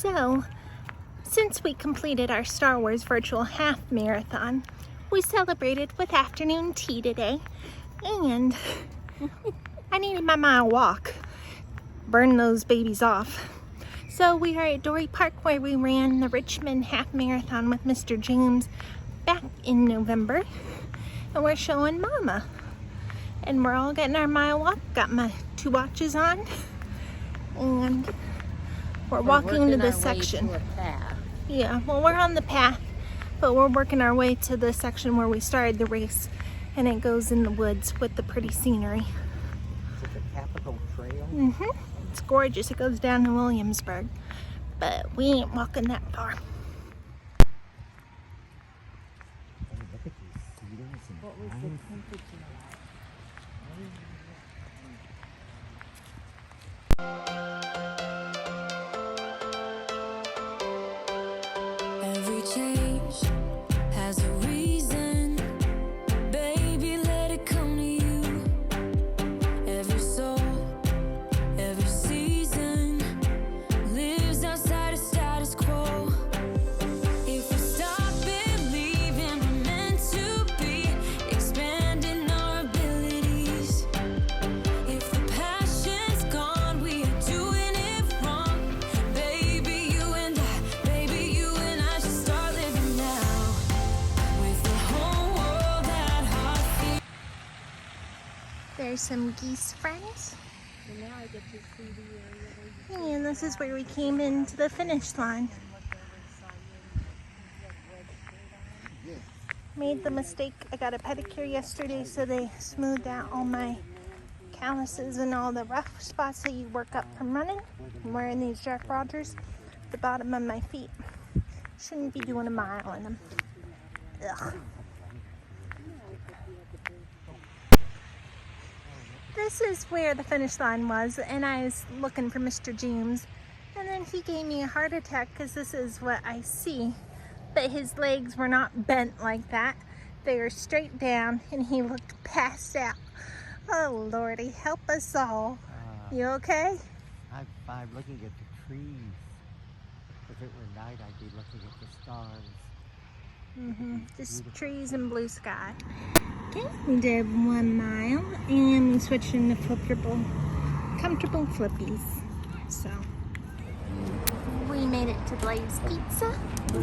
So, since we completed our Star Wars virtual half marathon, we celebrated with afternoon tea today, and I needed my mile walk. Burn those babies off. So we are at Dory Park where we ran the Richmond half marathon with Mr. James back in November, and we're showing Mama. And we're all getting our mile walk. Got my 2 watches on, and we're walking to this section. Yeah, well, we're on the path, but we're working our way to the section where we started the race, and it goes in the woods with the pretty scenery. Is it the Capitol Trail? Mm-hmm. It's gorgeous. It goes down to Williamsburg, but we ain't walking that far. Look at these cedars and What was the temperature? Every change has a reason, baby, let it come to you. Every soul, every season lives outside of status quo. If we stop believing we're meant to be, expanding our abilities. If the passion's gone, we are doing it wrong. Baby, you and I should start living now. With the whole world at our feet. There's some geese friends, So now I get to see the area where you and this is where we came into the finish line. Made the mistake. I got a pedicure yesterday, so they smoothed out all my calluses and all the rough spots that you work up from running. I'm wearing these Jack Rogers at the bottom of my feet. Shouldn't be doing a mile in them. Ugh. This is where the finish line was, and I was looking for Mr. James, and then he gave me a heart attack because this is what I see. But his legs were not bent like that. They were straight down, and he looked passed out. Oh, Lordy, help us all. You okay? I'm looking at the trees. If it were night, I'd be looking at the stars. Just trees and blue sky. Okay, we did 1 mile, and we switched into comfortable flippies. So, we made it to Blaze Pizza.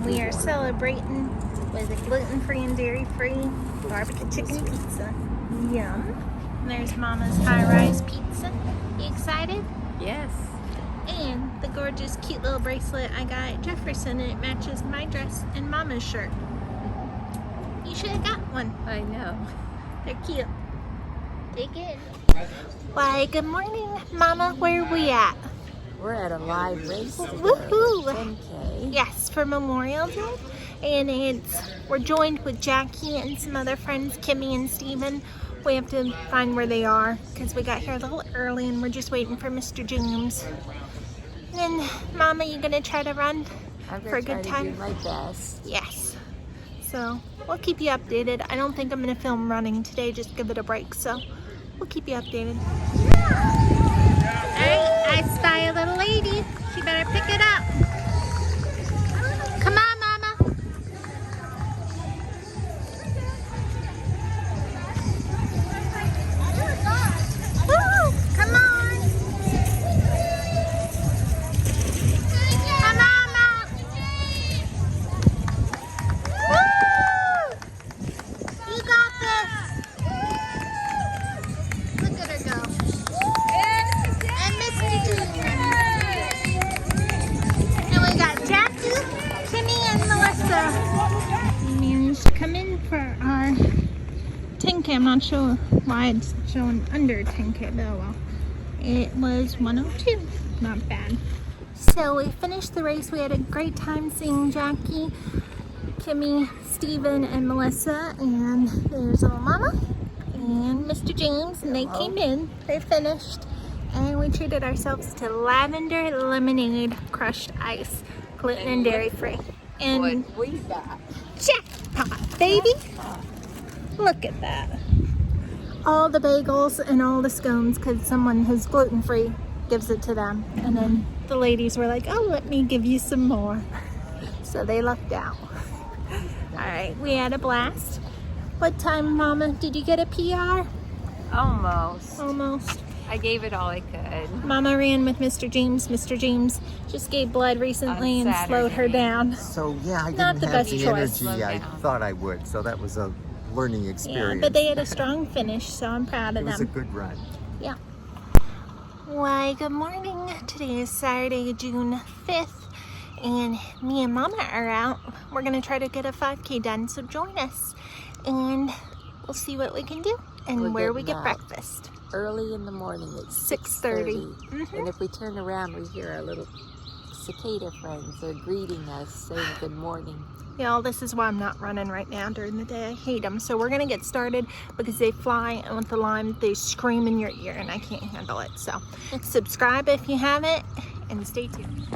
We are celebrating with a gluten-free and dairy-free barbecue chicken pizza. Yum. There's Mama's high-rise pizza. You excited? Yes. And the gorgeous, cute little bracelet I got at Jefferson, and it matches my dress and Mama's shirt. You should have got one. I know. They're cute. Take it. Why, good morning, Mama. Where are we at? We're at a live race today. Woohoo! 10K. Yes, for Memorial Day. And we're joined with Jackie and some other friends, Kimmy and Steven. We have to find where they are because we got here a little early and we're just waiting for Mr. James. And Mama, you gonna try to run I'm for a gonna good try to time? do my best. Yes. So we'll keep you updated. I don't think I'm gonna film running today, just give it a break. So we'll keep you updated. Alright, I spy a little lady. She better pick it up. Come on, Mama. Woo! Come on. Come on, Mama. Woo! You got this. Look at her go. And Mr. James. And we got Jackie, Kimmy, and Melissa. We managed to come in for our 10K. I'm not sure why it's showing under 10K, but oh well. It was 1:02. Not bad. So we finished the race. We had a great time seeing Jackie, Kimmy, Steven, and Melissa. And there's little Mama and Mr. James. And they came in. They finished. And we treated ourselves to lavender lemonade crushed ice, gluten and dairy free. And What we got. jackpot, baby! Look at that. All the bagels and all the scones because someone who's gluten free gives it to them. And then the ladies were like, oh, let me give you some more. So they lucked out. All right, we had a blast. What time, Mama? Did you get a PR? Almost. Almost. I gave it all I could. Mama ran with Mr. James. Mr. James just gave blood recently On and slowed her Saturday. down. So yeah, I Not didn't the have best the choice. energy I Slow down. thought I would. So that was a learning Yeah, experience. but they had a strong finish, so I'm proud It of was a them. good run. Yeah. Why, good morning. Today is Saturday, June 5th, and me and Mama are out. We're going to try to get a 5K done, so join us, and we'll see what we can do and We're where we getting get up breakfast. Early in the morning at 6:30. 6:30. And if we turn around, we hear our little cicada friends. They're greeting us, saying good morning. Y'all, this is why I'm not running right now during the day. I hate them. So we're going to get started because they fly, and with the Lyme, they scream in your ear, and I can't handle it. So subscribe if you haven't, and stay tuned.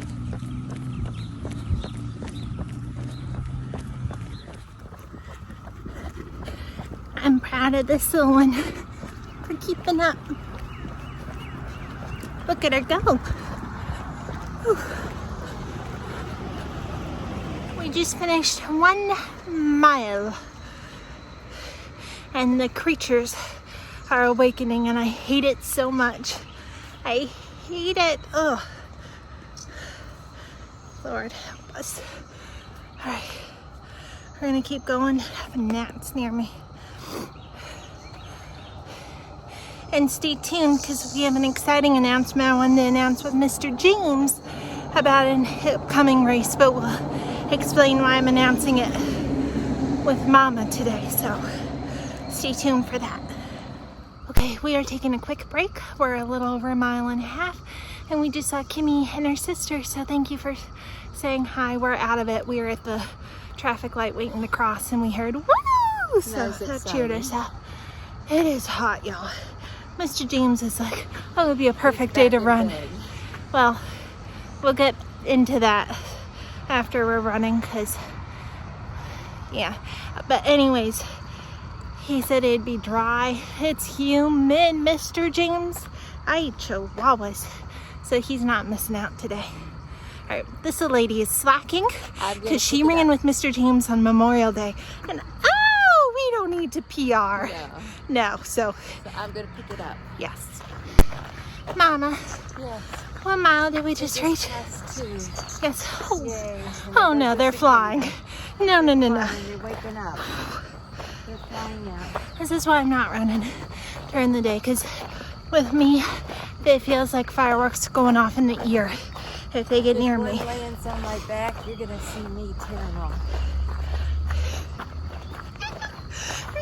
I'm proud of this little one for keeping up. Look at her go. Whew. We just finished 1 mile, and the creatures are awakening, and I hate it so much. I hate it. Ugh. Lord help us. All right, we're gonna keep going. I have gnats near me. And stay tuned because we have an exciting announcement I wanted to announce with Mr. James about an upcoming race, but we'll explain why I'm announcing it with Mama today, so stay tuned for that. Okay, we are taking a quick break. We're a little over 1.5 miles, and we just saw Kimmy and her sister, so thank you for saying hi. We're out of it. We were at the traffic light waiting to cross, and we heard woo, so that cheered us up. It is hot, y'all. Mr. James is like, oh, it would be a perfect day to run. Well, we'll get into that after we're running, because, yeah. But anyways, he said it'd be dry. It's humid, Mr. James. I eat chihuahuas, so he's not missing out today. All right, this lady is slacking because she ran with Mr. James on Memorial Day. And oh, we don't need to PR. No, so I'm going to pick it up. yes. Mama, Yes. 1 mile did we just reach? That's 2. Yes. Oh, Yay. oh no, they're flying. No. You're waking up. They're flying out. This is why I'm not running during the day, because with me, it feels like fireworks going off in the ear if they get near me. If one lands on my back, you're going to see me tearing off.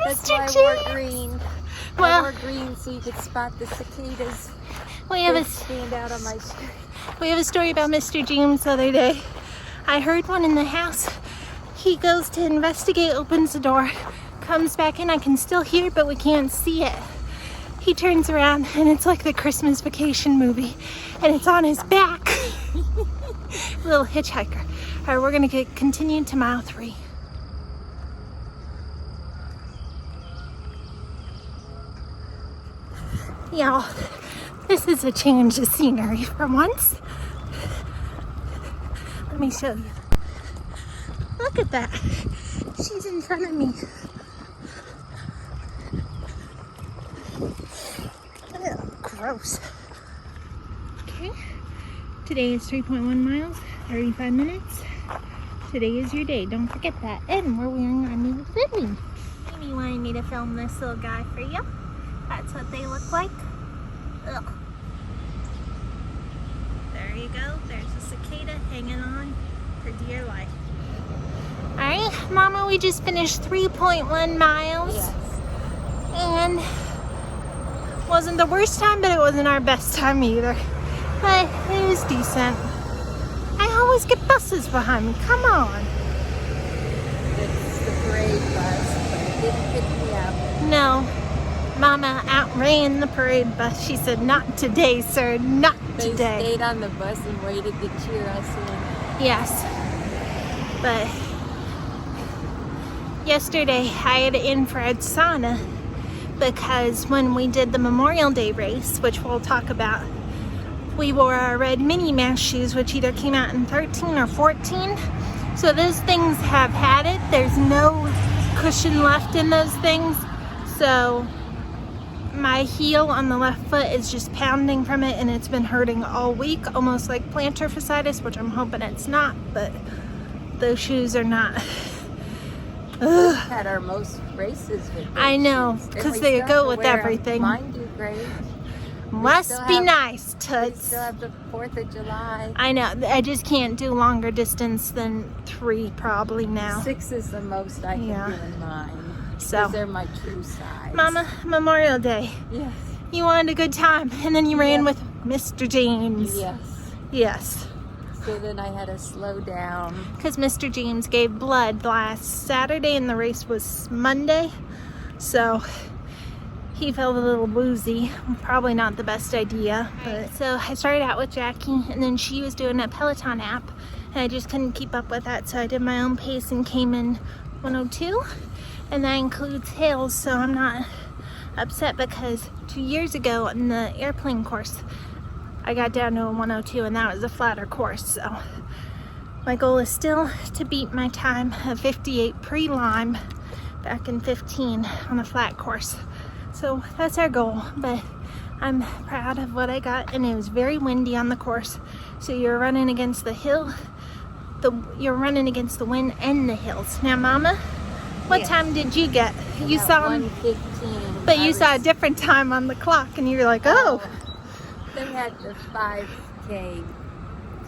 That's why I wore green. I Well, wore green so you could spot the cicadas. we have They a stand out on my screen. We have a story about Mr. James the other day. I heard one in the house. He goes to investigate, opens the door, comes back in. I can still hear it, but we can't see it. He turns around, and it's like the Christmas Vacation movie, and it's on his back. Little hitchhiker. All right, we're gonna continue to mile 3. Y'all, this is a change of scenery for once. Let me show you. Look at that. She's in front of me. Ew, gross. Okay. Today is 3.1 miles, 35 minutes. Today is your day. Don't forget that. And we're wearing our new fitting. Amy wanted me to film this little guy for you. That's what they look like. Ugh. There you go. There's a cicada hanging on for dear life. Alright, Mama, we just finished 3.1 miles. Yes. And wasn't the worst time, but it wasn't our best time either. But it was decent. I always get buses behind me. Come on. It's the parade bus, but it didn't pick me up. No. Mama outran the parade bus. She said, not today, sir. Not They today. stayed on the bus and waited to cheer us in. Yes. But yesterday I had an infrared sauna because when we did the Memorial Day race, which we'll talk about we wore our red Minnie Mouse shoes, which either came out in 13 or 14. So those things have had it. There's no cushion left in those things. So my heel on the left foot is just pounding from it, and it's been hurting all week, almost like plantar fasciitis, which I'm hoping it's not, but those shoes are not. We've had our most races with those I know, shoes. And because we they still go have to with wear 'em. everything. Mine do great. Must still be have- nice, We Toots. still have the 4th of July. I know, I just can't do longer distance than 3 probably now. 6 is the most I can Yeah. do in mine. So. Because they're my true size. Mama, Memorial Day, Yes. you wanted a good time, and then you ran with Mr. James. Yes. Yes. So then I had to slow down. Because Mr. James gave blood last Saturday and the race was Monday. So he felt a little woozy. Probably not the best idea. But so I started out with Jackie, and then she was doing a Peloton app, and I just couldn't keep up with that. So I did my own pace and came in 102. And that includes hills, so I'm not upset, because 2 years ago in the airplane course, I got down to a 102, and that was a flatter course. So my goal is still to beat my time of 58 pre-Lyme back in 15 on a flat course. So that's our goal, but I'm proud of what I got, and it was very windy on the course. So you're running against the hill, you're running against the wind and the hills. Now, Mama, what Yes. time did you get? You About saw, 1:15. but I you saw a was- different time on the clock, and you were like, oh. They had the 5K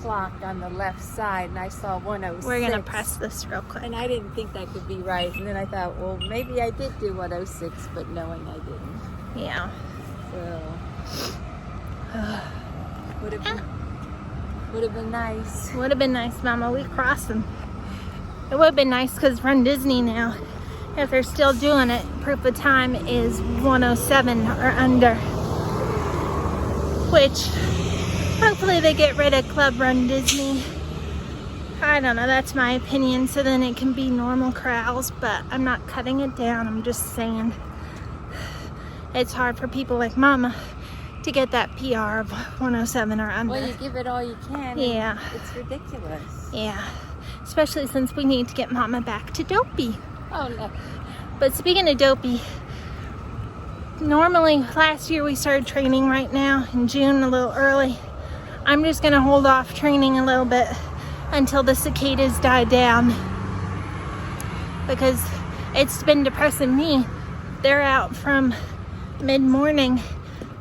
clock on the left side, and I saw 106. We're gonna press this real quick. And I didn't think that could be right. And then I thought, well, maybe I did do 106, but knowing I didn't. Yeah. So would have been nice. Would have been nice, Mama. We crossed them. It would have been nice because Run Disney now, if they're still doing it, proof of time is 107 or under. Which, hopefully they get rid of Club Run Disney. I don't know, that's my opinion, so then it can be normal corrals, but I'm not cutting it down. I'm just saying it's hard for people like Mama to get that PR of 107 or under. Well, you give it all you can. Yeah. And it's ridiculous. Yeah, especially since we need to get Mama back to Dopey. Oh, no. But speaking of Dopey, normally last year we started training right now in June, a little early. I'm just gonna hold off training a little bit until the cicadas die down, because it's been depressing me. They're out from mid-morning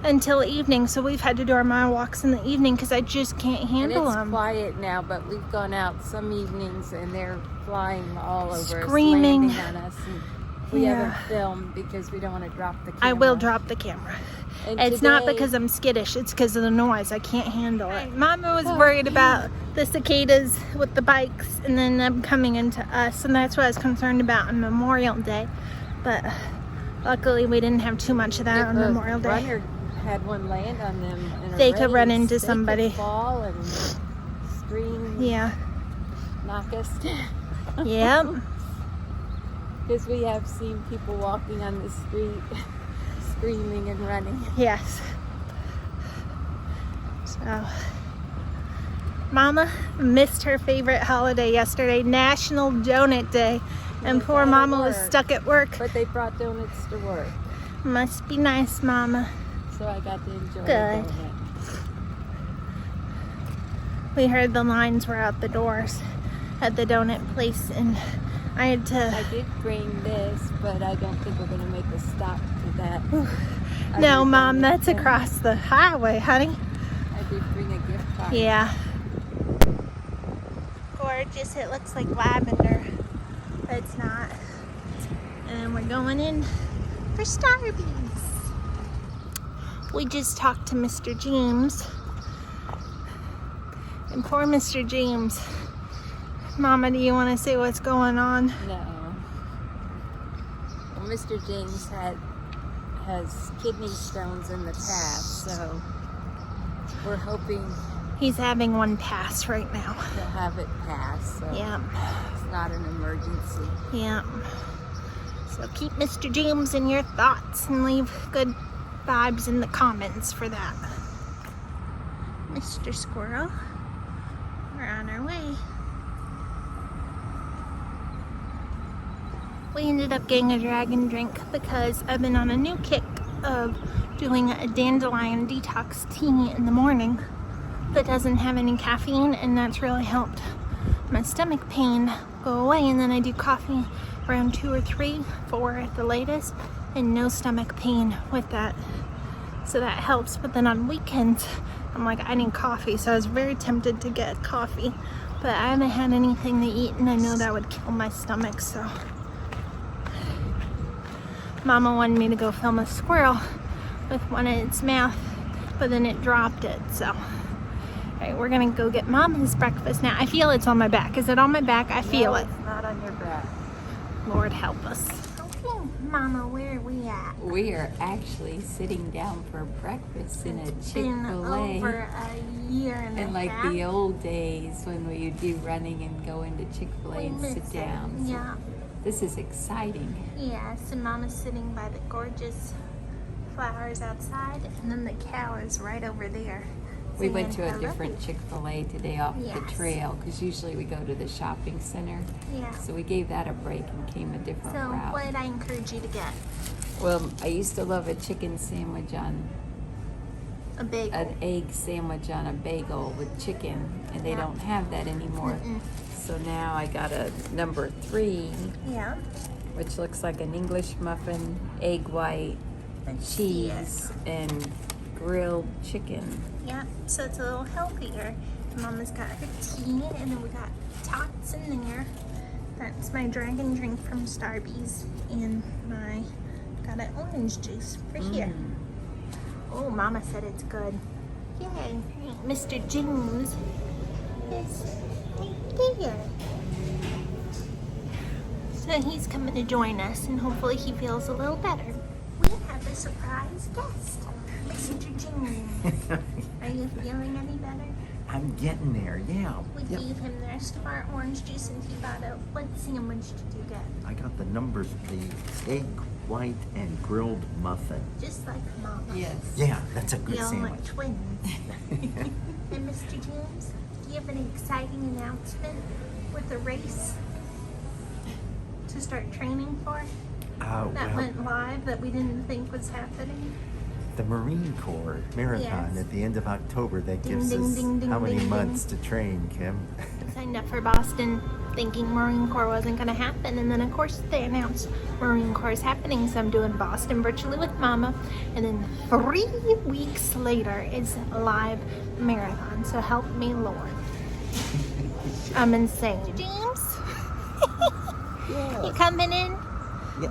until evening, so we've had to do our mile walks in the evening because I just can't And handle it's them. quiet now, but we've gone out some evenings and they're flying all over Screaming. us, landing on us. And we Yeah. haven't filmed because we don't want to drop the camera. I will drop the camera. And It's not today- because I'm skittish, it's because of the noise. I can't handle it. Mama was worried about the cicadas with the bikes and then them coming into us, and that's what I was concerned about on Memorial Day. But luckily we didn't have too much of that if on a Memorial Day. runner had one land on them in a They could run race, into they somebody. could fall and scream, Yeah. knock us down. Yep. Because we have seen people walking on the street screaming and running. Yes. So, Mama missed her favorite holiday yesterday, National Donut Day. And Yes, poor out of Mama was work. stuck at work. But they brought donuts to work, Must be nice, Mama. so I got to enjoy Good. a donut. We heard the lines were out the doors at the donut place, and I had to. I did bring this, but I don't think we're going to make a stop to that. No, other Mom, than- that's across the highway, honey. I did bring a gift card. Yeah. Gorgeous. It looks like lavender, but it's not. And we're going in for Starbucks. We just talked to Mr. James. And poor Mr. James. Mama, do you want to say what's going on? No. Well, Mr. James has kidney stones in the past, so we're hoping He's having one pass right now. to have it pass. So Yeah. it's not an emergency. Yeah. So keep Mr. James in your thoughts and leave good vibes in the comments for that. Mr. Squirrel. We're on our way. We ended up getting a dragon drink because I've been on a new kick of doing a dandelion detox tea in the morning that doesn't have any caffeine, and that's really helped my stomach pain go away. And then I do coffee around 2 or 3, 4 at the latest, and no stomach pain with that. So that helps. But then on weekends, I'm like, I need coffee. So I was very tempted to get coffee, but I haven't had anything to eat, and I know that would kill my stomach. So Mama wanted me to go film a squirrel with one in its mouth, but then it dropped it. So, all right, we're gonna go get Mama's breakfast now. I feel it's on my back. Is it on my back? I feel it. It's not on your back. Lord help us. Okay, Mama, where are we at? We are actually sitting down for breakfast in a It's been Chick-fil-A. over a year and And a like half. the old days when we would do running and go into Chick-fil-A We and miss sit it. down. So Yeah. this is exciting. Yes, and Mama's sitting by the gorgeous flowers outside, and then the cow is right over there. We went saying to a hello. different Chick-fil-A today off Yes. the trail because usually we go to the shopping center. Yeah. So we gave that a break and came a different So route. what did I encourage you to get? Well, I used to love a chicken sandwich on A bagel. an egg sandwich on a bagel with chicken, and they Yeah. don't have that anymore. So now I got a number 3, Yeah. which looks like an English muffin, egg white, Let's see it. cheese, and grilled chicken. Yeah, so it's a little healthier. Mama's got her tea, and then we got tots in there. That's my dragon drink from Starbucks, and my got an orange juice for here. Oh, Mama said it's good. Yay! Mr. James is right there. So he's coming to join us, and hopefully he feels a little better. We have a surprise guest, Mr. James. Are you feeling any better? I'm getting there, yeah. We Yep. gave him the rest of our orange juice, and he got a, what sandwich did you get? I got the numbers, the egg white and grilled muffin. Just like Mama. Yes. Yeah, that's a good Y'all sandwich. like twins. And Mr. James, do you have an exciting announcement with the race to start training for? That Well, went live that we didn't think was happening. the Marine Corps Marathon Yes. at the end of October, that Ding, gives ding, us ding, ding, how many ding, months to train, Kim? Signed up for Boston thinking Marine Corps wasn't going to happen, and then of course they announced Marine Corps is happening, so I'm doing Boston virtually with Mama, and then 3 weeks later is a live marathon, so help me Lord. I'm insane. James? You coming in?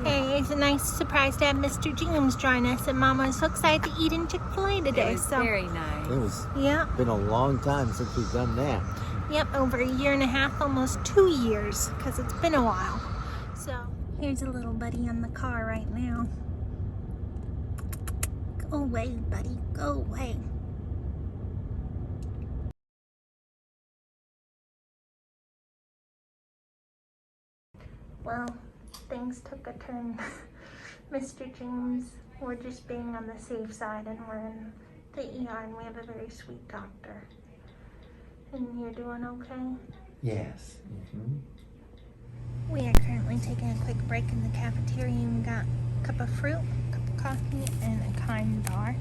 Hey, it's a nice surprise to have Mr. James join us, and Mama is so excited to eat in Chick-fil-A today. It was So, very nice. It was yeah, been a long time since we've done that. yep, over a year and a half, almost 2 years, because it's been a while. So, here's a little buddy on the car right now. Go away, buddy, go away. Well, things took a turn. Mr. James, we're just being on the safe side, and we're in the ER, and we have a very sweet doctor. And you're doing okay? Yes. We are currently taking a quick break in the cafeteria, and we got a cup of fruit, a cup of coffee, and a kind bar.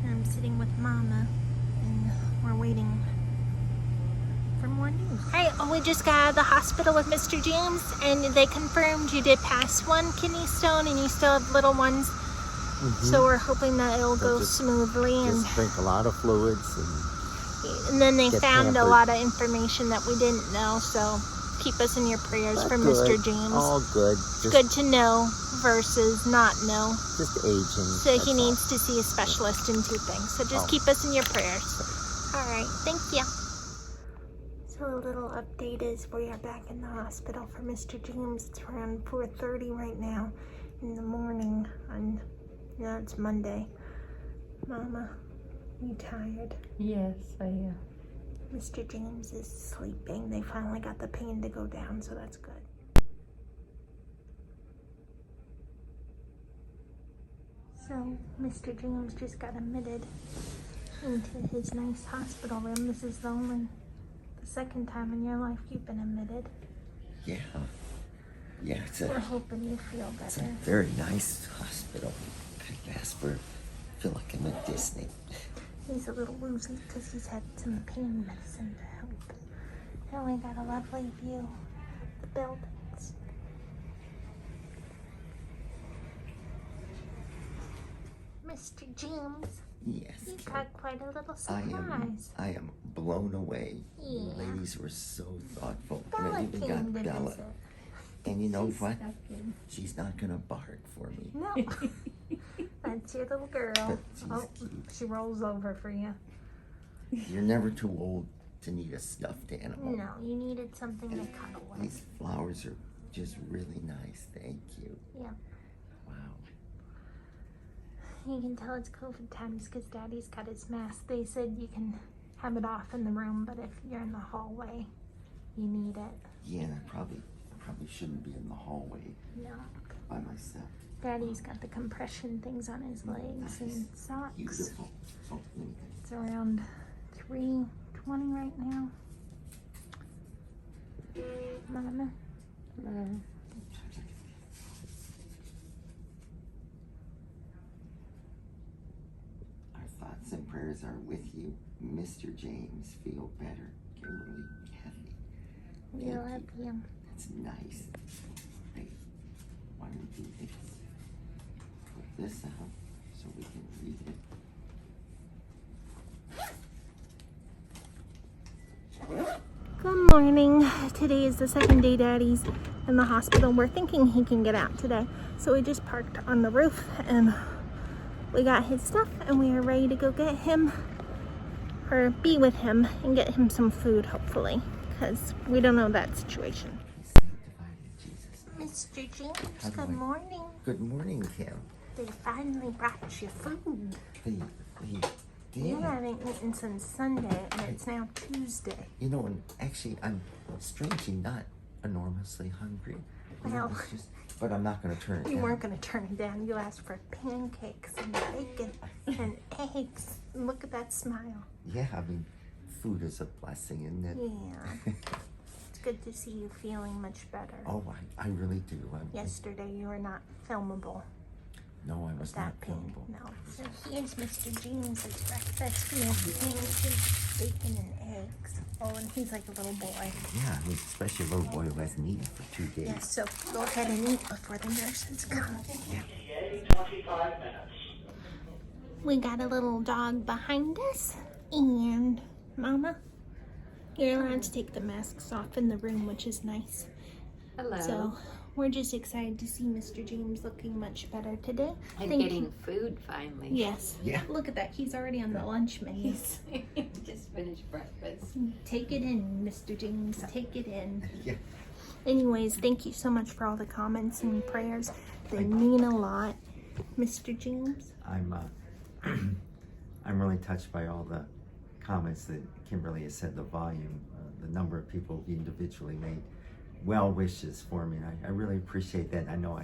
And I'm sitting with Mama, and we're waiting for more news. Hey, we just got out of the hospital with Mr. James, and they confirmed you did pass 1 kidney stone, and you still have little ones. So we're hoping that it'll go just- smoothly. And Just drink a lot of fluids And then they Get found a pampered. lot of information that we didn't know, so keep us in your prayers for Mr. James. All good. Just, Good to know versus not know. just aging. So that's he all. needs to see a specialist in 2 things. So just Oh. keep us in your prayers. All right, thank you. So a little update is we are back in the hospital for Mr. James. It's around 4:30 right now in the morning. And it's Monday. Mama, you tired? Yes, I am. Mr. James is sleeping. They finally got the pain to go down, so that's good. So, Mr. James just got admitted into his nice hospital room. This is the second time in your life you've been admitted. Yeah. Yeah, We're hoping you feel it's a better. very nice hospital. I feel like I'm at Disney. He's a little woozy because he's had some pain medicine to help. And we got a lovely view of the buildings. Mr. James, Yes. you Kim. got quite a little surprise. I am blown away. Yeah. The ladies were so thoughtful. Bella I even came got to Bella. visit. And you know what? Stuck in. She's not gonna bark for me. No. That's your little girl. But she's Oh, cute. she rolls over for you. You're never too old to need a stuffed animal. No, you needed something to cuddle with. These flowers are just really nice. Thank you. Yeah. Wow. You can tell it's COVID times because Daddy's got his mask. They said you can have it off in the room, but if you're in the hallway, you need it. Yeah, and I probably shouldn't be in the hallway No. by myself. Daddy's got the compression things on his legs and socks. Beautiful. Oh, let me It's around 3:20 right now. Mama. Our thoughts and prayers are with you. Mr. James, feel better. Kimberly, Kathy. We Thank love you. That's nice. Hey, why don't we do this? Put this out so we can read it. Good morning. Today is the second day Daddy's in the hospital. We're thinking he can get out today. So we just parked on the roof and we got his stuff and we are ready to go get him or be with him and get him some food hopefully because we don't know that situation. Be sanctified in Jesus' name. Mr. James, How do good I- morning. Good morning, Kim. They finally brought you food. They did. You haven't eaten since Sunday and it's now Tuesday. You know, and actually, I'm strangely not enormously hungry. You know, Well, it's just, but I'm not going to turn it you down. weren't going to turn it down. You asked for pancakes and bacon and eggs. Look at that smile. Yeah, I mean, food is a blessing, isn't it? Yeah. It's good to see you feeling much better. Oh, I really do. Yesterday you were not filmable No, I with was not that pain. filmable. No. So here's Mr. James's breakfast. We have pancakes, bacon, and eggs. Oh, and he's like a little boy. Yeah, I mean, especially a little boy who hasn't eaten for 2 days. Yes, so go ahead and eat before the nurses come. 25 minutes. We got a little dog behind us, and Mama, you're allowed to take the masks off in the room, which is nice. Hello. So we're just excited to see Mr. James looking much better today. and Thank getting you. food finally. Yes. Yeah. Look at that. He's already on the lunch menu. Just finished breakfast. Take it in, Mr. James. Take it in. Yeah. Anyways, thank you so much for all the comments and prayers. They mean a lot, Mr. James. I'm really touched by all the comments that Kimberly has said, the volume, the number of people who individually made well wishes for me. And I really appreciate that. I know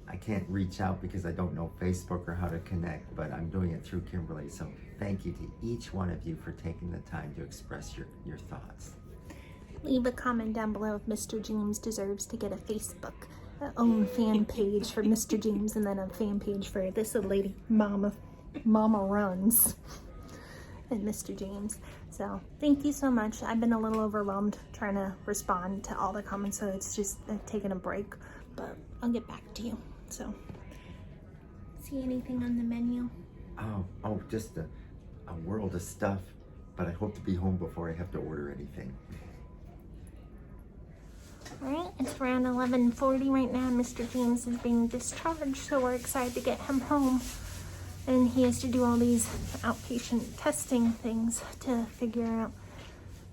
I can't reach out because I don't know Facebook or how to connect, but I'm doing it through Kimberly. So thank you to each one of you for taking the time to express your thoughts. Leave a comment down below if Mr. James deserves to get a Facebook own fan page for Mr. James and then a fan page for this lady, Mama Runs, and Mr. James. So thank you so much. I've been a little overwhelmed trying to respond to all the comments, so it's just taking a break, but I'll get back to you. So, see anything on the menu? Oh, just a world of stuff, but I hope to be home before I have to order anything. Alright, it's around 11:40 right now. Mr. James is being discharged, so we're excited to get him home. And he has to do all these outpatient testing things to figure out.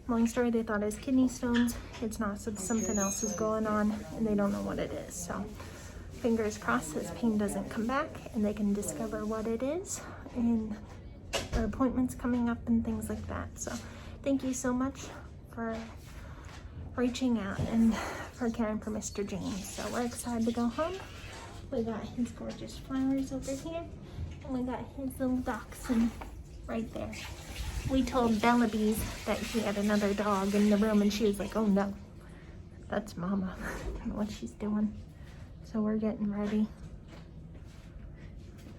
Long story, they thought it was kidney stones. It's not, so something else is going on, and they don't know what it is. So, fingers crossed his pain doesn't come back, and they can discover what it is. And the appointments coming up and things like that. So, thank you so much for reaching out and for caring for Mr. James. So we're excited to go home. We got his gorgeous flowers over here, and we got his little dachshund right there. We told Bellabees that he had another dog in the room, and she was like, oh no, that's Mama. I don't know what she's doing. So we're getting ready.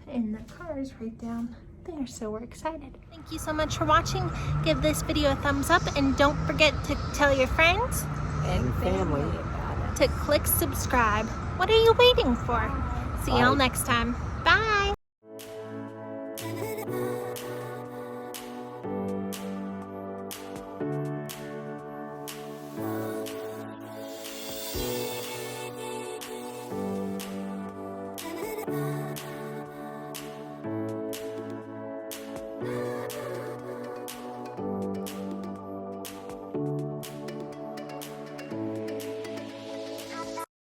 And the car is right down there, so we're excited. Thank you so much for watching. Give this video a thumbs up, and don't forget to tell your friends And family about it. to click subscribe. What are you waiting for? See y'all next time. Bye.